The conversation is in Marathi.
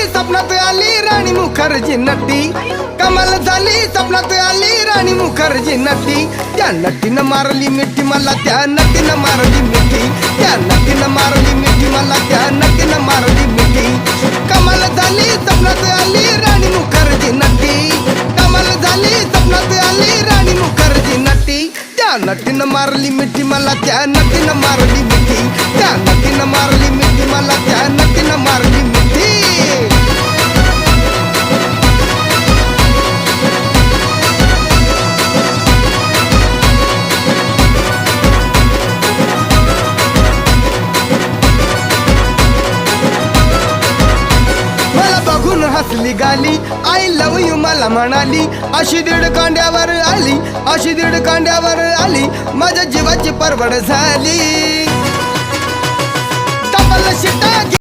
स्वप्नात आली राणी मुखर्जी नटी, कमाल झाली स्वप्नात आली राणी मुखर्जी नटी। त्या नटीनं मारली मिठी मला, त्या नटीनं मारली मिठी, त्या नटीनं मारली मिठी मला, त्या नटीनं मारली मिठी। कमाल झाली स्वप्नात आली राणी मुखर्जी नटी, कमाल झाली स्वप्नात आली राणी मुखर्जी नटी। त्या नटीनं मारली मिठी मला, त्या नटीनं मारली मिठी, त्या नटीनं मारली मिठी मला, त्या नटीनं मारली मिठी। हसली गाली, आय लव यू मला म्हणाली, अशी दीड कांड्यावर आली, अशी दीड कांड्यावर आली, माझ्या जीवाची परवड झाली। डबल शिटा